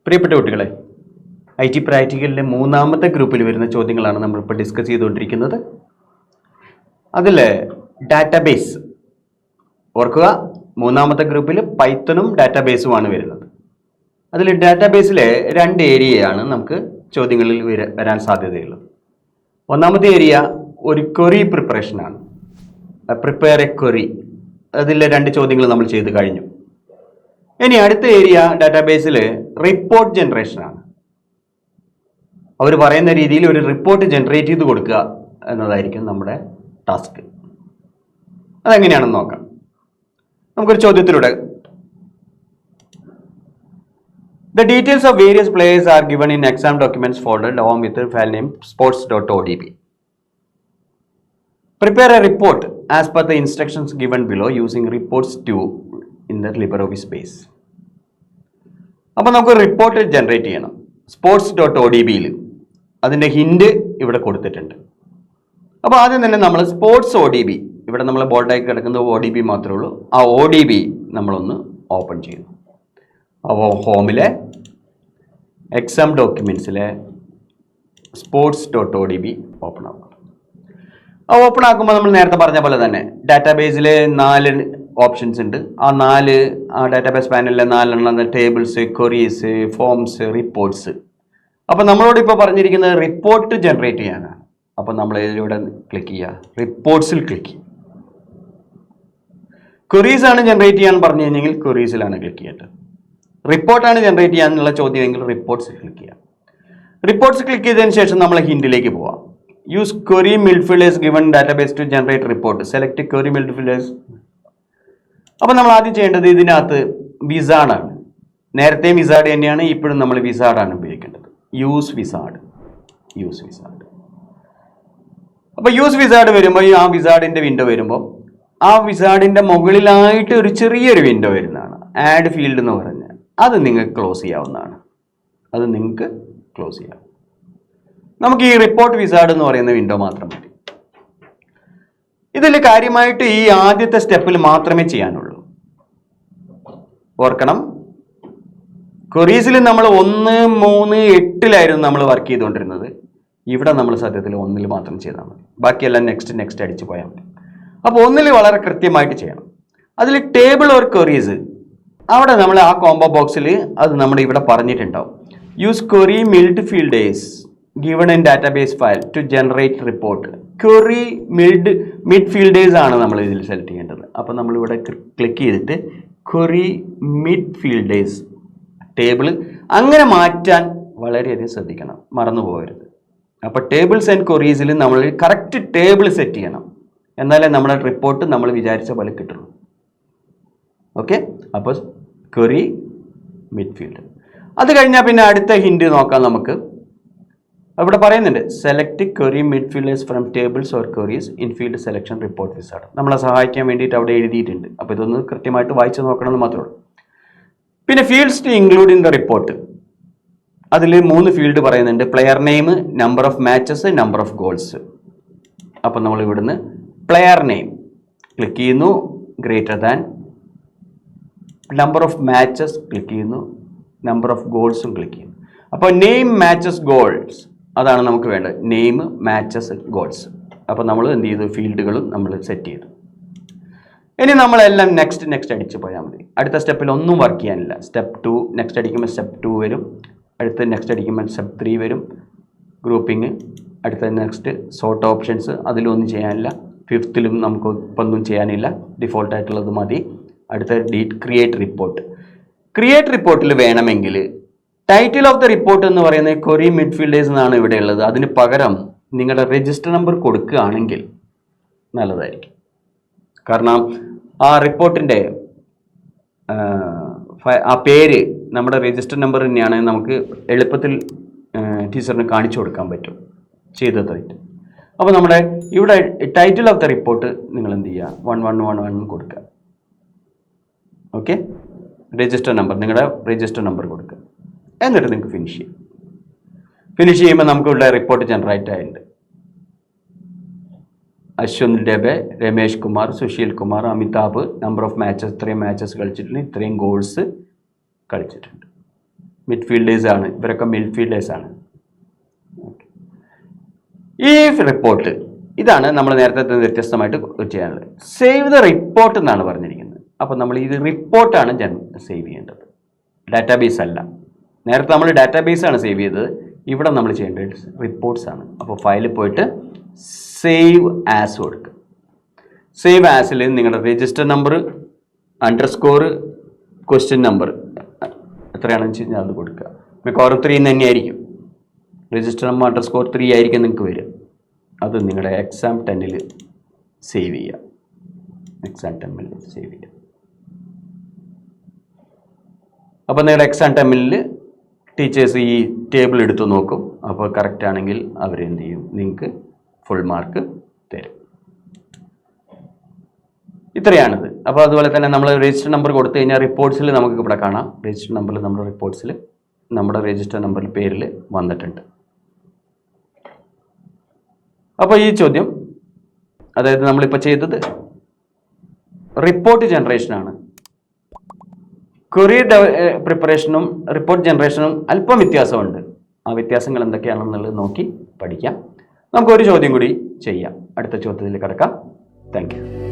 പ്രിയപ്പെട്ട കുട്ടികളെ, I T പ്രാക്ടിക്കലിലെ മൂന്നാമത്തെ ഗ്രൂപ്പിൽ വരുന്ന ചോദ്യങ്ങളാണ് നമ്മളിപ്പോൾ ഡിസ്കസ് ചെയ്തുകൊണ്ടിരിക്കുന്നത്. അതിൽ ഡാറ്റാബേസ് ഓർക്കുക, മൂന്നാമത്തെ ഗ്രൂപ്പിൽ പൈത്തണും ഡാറ്റാബേസുമാണ് വരുന്നത്. അതിൽ ഡാറ്റാബേസിലെ രണ്ട് ഏരിയയാണ് നമുക്ക് ചോദ്യങ്ങളിൽ വരാൻ സാധ്യതയുള്ളത്. ഒന്നാമത്തെ ഏരിയ ഒരു ക്വറി പ്രിപ്പറേഷനാണ്, പ്രിപ്പയർ എ ക്വറി. അതിലെ രണ്ട് ചോദ്യങ്ങൾ നമ്മൾ ചെയ്ത് കഴിഞ്ഞു. ഇനി അടുത്ത ഏരിയ ഡാറ്റാബേസിൽ റിപ്പോർട്ട് ജനറേഷനാണ്. അവർ പറയുന്ന രീതിയിൽ ഒരു റിപ്പോർട്ട് ജനറേറ്റ് ചെയ്ത് കൊടുക്കുക എന്നതായിരിക്കും നമ്മുടെ ടാസ്ക്. അതെങ്ങനെയാണെന്ന് നോക്കാം. നമുക്കൊരു ചോദ്യത്തിലൂടെ The details of various players are given in exam documents folder along with the file name sports.odb. Prepare a report as per the instructions given below using reports tool in the LibreOffice base. അപ്പോൾ നമുക്ക് report generate ചെയ്യണം. sports.odbയിൽ അതിൻ്റെ hint ഇവിടെ കൊടുത്തിട്ടുണ്ട്. അപ്പോൾ ആദ്യം തന്നെ നമ്മൾ സ്പോർട്സ് ODB, ഇവിടെ നമ്മൾ ബോൾഡായി കിടക്കുന്ന ODB മാത്രമേ ഉള്ളൂ. ആ ODB നമ്മളൊന്ന് ഓപ്പൺ ചെയ്യുന്നു. അപ്പോൾ ഹോമിലെ എക്സാം ഡോക്യുമെൻറ്റ്സിലെ sports.odb ഓപ്പൺ ആകും. ആ ഓപ്പൺ ആക്കുമ്പോൾ നമ്മൾ നേരത്തെ പറഞ്ഞ പോലെ തന്നെ ഡാറ്റാബേസിൽ 4 ഓപ്ഷൻസ് ഉണ്ട്. ആ ഡാറ്റാബേസ് പാനലിലെ 4 ടേബിൾസ്, ക്വറീസ്, ഫോംസ്, റിപ്പോർട്ട്സ്. അപ്പോൾ നമ്മളോട് ഇപ്പോൾ പറഞ്ഞിരിക്കുന്നത് റിപ്പോർട്ട് ജനറേറ്റ് ചെയ്യാനാണ്. അപ്പോൾ നമ്മൾ ഇതിലൂടെ ക്ലിക്ക് ചെയ്യുക, റിപ്പോർട്ട്സിൽ ക്ലിക്ക് ചെയ്യുക. ക്വറീസ് ആണ് ജനറേറ്റ് ചെയ്യാൻ പറഞ്ഞു കഴിഞ്ഞെങ്കിൽ ക്വറീസിലാണ് ക്ലിക്ക് ചെയ്യേണ്ടത്. റിപ്പോർട്ടാണ് ജനറേറ്റ് ചെയ്യാനുള്ള ചോദ്യമെങ്കിൽ റിപ്പോർട്ട്സ് ക്ലിക്ക് ചെയ്യാം. റിപ്പോർട്ട്സ് ക്ലിക്ക് ചെയ്തതിന് ശേഷം നമ്മൾ ഹിൻഡിലേക്ക് പോവാം. Use query midfielders given database to generate report. Select query midfielders. അപ്പോൾ നമ്മൾ ആദ്യം ചെയ്യേണ്ടത് ഇതിനകത്ത് വിസാർഡാണ്. നേരത്തെ വിസാർഡ് തന്നെയാണ്, ഇപ്പോഴും നമ്മൾ വിസാർഡാണ് ഉപയോഗിക്കേണ്ടത്. Use wizard. അപ്പോൾ യൂസ് വിസാർഡ് വരുമ്പോൾ ആ വിസാർഡിൻ്റെ വിൻഡോ വരുമ്പോൾ ആ വിസാർഡിൻ്റെ മുകളിലായിട്ട് ഒരു ചെറിയൊരു വിൻഡോ വരുന്നതാണ്, ആഡ് ഫീൽഡ് എന്ന് പറഞ്ഞാൽ. അത് നിങ്ങൾക്ക് ക്ലോസ് ചെയ്യാവുന്നതാണ്. നമുക്ക് ഈ റിപ്പോർട്ട് വിസാർഡ് എന്ന് പറയുന്ന വിൻഡോ മാത്രം മതി. ഇതിൽ കാര്യമായിട്ട് ഈ ആദ്യത്തെ സ്റ്റെപ്പിൽ മാത്രമേ ചെയ്യാനുള്ളൂ. ഓർക്കണം, ക്വറീസിൽ നമ്മൾ 1, 3, 8 നമ്മൾ വർക്ക് ചെയ്തുകൊണ്ടിരുന്നത്. ഇവിടെ നമ്മൾ സത്യത്തിൽ 1 മാത്രം ചെയ്താൽ മതി. ബാക്കിയെല്ലാം നെക്സ്റ്റ് അടിച്ച് പോയാൽ മതി. അപ്പോൾ 1 വളരെ കൃത്യമായിട്ട് ചെയ്യണം. അതിൽ ടേബിൾ ഓർ ക്വറീസ്, അവിടെ നമ്മൾ ആ കോംബോ ബോക്സിൽ അത് നമ്മൾ ഇവിടെ പറഞ്ഞിട്ടുണ്ടാവും. Use query midfielders given in database file to generate report. Query midfielders ആണ് നമ്മൾ ഇതിൽ സെലക്ട് ചെയ്യേണ്ടത്. അപ്പോൾ നമ്മളിവിടെ ക്ലിക്ക് ചെയ്തിട്ട് ക്വറി മിഡ്ഫീൽഡേഴ്സ് ടേബിൾ അങ്ങനെ മാറ്റാൻ വളരെയധികം ശ്രദ്ധിക്കണം, മറന്നു പോകരുത്. അപ്പോൾ ടേബിൾസ് ആൻഡ് ക്വറീസിൽ നമ്മൾ കറക്റ്റ് ടേബിൾ സെറ്റ് ചെയ്യണം, എന്നാലേ നമ്മുടെ റിപ്പോർട്ട് നമ്മൾ വിചാരിച്ച പോലെ കിട്ടുള്ളൂ. ഓക്കെ, അപ്പോൾ ക്വറി മിഡ്ഫീൽഡ്. അത് കഴിഞ്ഞാൽ പിന്നെ അടുത്ത ഹിൻഡ് നോക്കാം നമുക്ക്. അവിടെ പറയുന്നുണ്ട് select query midfielders from tables or queries in field selection report wizard. നമ്മളെ സഹായിക്കാൻ വേണ്ടിയിട്ട് അവിടെ എഴുതിയിട്ടുണ്ട്. അപ്പോൾ ഇതൊന്ന് കൃത്യമായിട്ട് വായിച്ച് നോക്കണമെന്ന് മാത്രമേ ഉള്ളൂ. പിന്നെ fields to include in the report. അതിൽ 3 ഫീൽഡ് പറയുന്നുണ്ട്. Player name, number of matches, number of goals. അപ്പോൾ നമ്മൾ ഇവിടുന്ന് പ്ലെയർ നെയിം ക്ലിക്ക് ചെയ്യുന്നു, greater than. Number of matches click ചെയ്യുന്നു, നമ്പർ ഓഫ് ഗോൾസും ക്ലിക്ക് ചെയ്യുന്നു. അപ്പോൾ നെയിം, മാച്ചസ്, ഗോൾസ് അതാണ് നമുക്ക് വേണ്ടത്. Name, matches, goals. അപ്പോൾ നമ്മൾ എന്ത് ചെയ്തു, ഫീൽഡുകളും നമ്മൾ സെറ്റ് ചെയ്തു. ഇനി നമ്മളെല്ലാം നെക്സ്റ്റ് അടിച്ച് പോയാൽ മതി. അടുത്ത സ്റ്റെപ്പിൽ ഒന്നും വർക്ക് ചെയ്യാനില്ല. സ്റ്റെപ്പ് 2 നെക്സ്റ്റ് അടിക്കുമ്പോൾ സ്റ്റെപ്പ് 2 വരും. അടുത്ത നെക്സ്റ്റ് അടിക്കുമ്പോൾ സ്റ്റെപ്പ് 3 വരും. ഗ്രൂപ്പിംഗ്. അടുത്ത നെക്സ്റ്റ് സോർട്ട് ഓപ്ഷൻസ്, അതിലൊന്നും ചെയ്യാനില്ല. 5th നമുക്ക് ഇപ്പം ഒന്നും ചെയ്യാനില്ല, ഡിഫോൾട്ടായിട്ടുള്ളത് മതി. അടുത്ത ക്രിയേറ്റ് റിപ്പോർട്ടിൽ വേണമെങ്കിൽ ടൈറ്റിൽ ഓഫ് ദ റിപ്പോർട്ട് എന്ന് പറയുന്നത് ക്വറി മിഡ്ഫീൽഡേഴ്സ് എന്നാണ് ഇവിടെ ഉള്ളത്. അതിന് പകരം നിങ്ങളുടെ രജിസ്റ്റർ നമ്പർ കൊടുക്കുകയാണെങ്കിൽ നല്ലതായിരിക്കും. കാരണം ആ റിപ്പോർട്ടിൻ്റെ ആ പേര് നമ്മുടെ രജിസ്റ്റർ നമ്പർ തന്നെയാണ്, നമുക്ക് എളുപ്പത്തിൽ ടീച്ചറിന് കാണിച്ചു കൊടുക്കാൻ പറ്റും ചെയ്തതായിട്ട്. അപ്പോൾ നമ്മുടെ ഇവിടെ ടൈറ്റിൽ ഓഫ് ദ റിപ്പോർട്ട് നിങ്ങൾ എന്ത് ചെയ്യുക, 1111 കൊടുക്കുക. ഓക്കെ, നിങ്ങളുടെ രജിസ്റ്റർ നമ്പർ കൊടുക്കുക. എന്നിട്ട് നിങ്ങൾക്ക് ഫിനിഷ് ചെയ്യുമ്പോൾ നമുക്കിവിടെ റിപ്പോർട്ട് ജനറേറ്റ് ആയിട്ടുണ്ട്. അശ്വന്ത് ഡെബെ, Ramesh Kumar, Sushil Kumar, Amitabh, number of matches, ഇത്രയും മാച്ചസ് കളിച്ചിട്ടുണ്ട്, ഇത്രയും ഗോൾസ് കളിച്ചിട്ടുണ്ട്. മിഡ്ഫീൽഡേഴ്സ് ആണ്, ഇവരൊക്കെ മിഡ്ഫീൽഡേഴ്സ് ആണ്. ഈ റിപ്പോർട്ട് ഇതാണ് നമ്മൾ നേരത്തെ വ്യത്യസ്തമായിട്ട് ചെയ്യാനുള്ളത്. സേവ് ദ റിപ്പോർട്ട് എന്നാണ് പറഞ്ഞിരിക്കുന്നത്. അപ്പോൾ നമ്മൾ ഇത് റിപ്പോർട്ടാണ് സേവ് ചെയ്യേണ്ടത്, ഡാറ്റാബേസ് അല്ല. നേരത്തെ നമ്മൾ ഡാറ്റാബേസ് ആണ് സേവ് ചെയ്തത്, ഇവിടെ നമ്മൾ ചെയ്യേണ്ടത് റിപ്പോർട്ട്സ് ആണ്. അപ്പോൾ ഫയലിൽ പോയിട്ട് സേവ് ആസ് കൊടുക്കുക. സേവ് ആസിൽ നിങ്ങളുടെ രജിസ്റ്റർ നമ്പർ _ ക്വസ്റ്റ്യൻ നമ്പർ എത്രയാണെന്ന് വെച്ച് കഴിഞ്ഞാൽ അത് കൊടുക്കുക. മിക്കവാറും 3 തന്നെയായിരിക്കും, രജിസ്റ്റർ നമ്പർ _3 ആയിരിക്കും നിങ്ങൾക്ക് വരിക. അത് നിങ്ങളുടെ എക്സാം 10ൽ സേവ് ചെയ്യുക. എക്സാം 10ൽ സേവ് ചെയ്യുക. അപ്പോൾ നിങ്ങളുടെ എക്സാം 10ൽ ടീച്ചേഴ്സ് ഈ ടേബിൾ എടുത്ത് നോക്കും. അപ്പോൾ കറക്റ്റ് ആണെങ്കിൽ അവരെന്ത് ചെയ്യും, നിങ്ങൾക്ക് ഫുൾ മാർക്ക് തരും. ഇത്രയാണിത്. അപ്പോൾ അതുപോലെ തന്നെ നമ്മൾ രജിസ്റ്റർ നമ്പർ കൊടുത്തു കഴിഞ്ഞാൽ റിപ്പോർട്ട്സിൽ നമുക്ക് ഇവിടെ കാണാം. രജിസ്റ്റർ നമ്പറിൽ നമ്മുടെ റിപ്പോർട്ട്സിൽ നമ്മുടെ രജിസ്റ്റർ നമ്പറിൽ പേരിൽ വന്നിട്ടുണ്ട്. അപ്പോൾ ഈ ചോദ്യം, അതായത് നമ്മളിപ്പോൾ ചെയ്തത് റിപ്പോർട്ട് ജനറേഷനാണ്. ക്വറി പ്രിപ്പറേഷനും റിപ്പോർട്ട് ജനറേഷനും അല്പം വ്യത്യാസമുണ്ട്. ആ വ്യത്യാസങ്ങൾ എന്തൊക്കെയാണെന്നുള്ളത് നോക്കി പഠിക്കാം. നമുക്കൊരു ചോദ്യം കൂടി ചെയ്യാം. അടുത്ത ചോദ്യത്തിൽ കിടക്കാം. Thank you.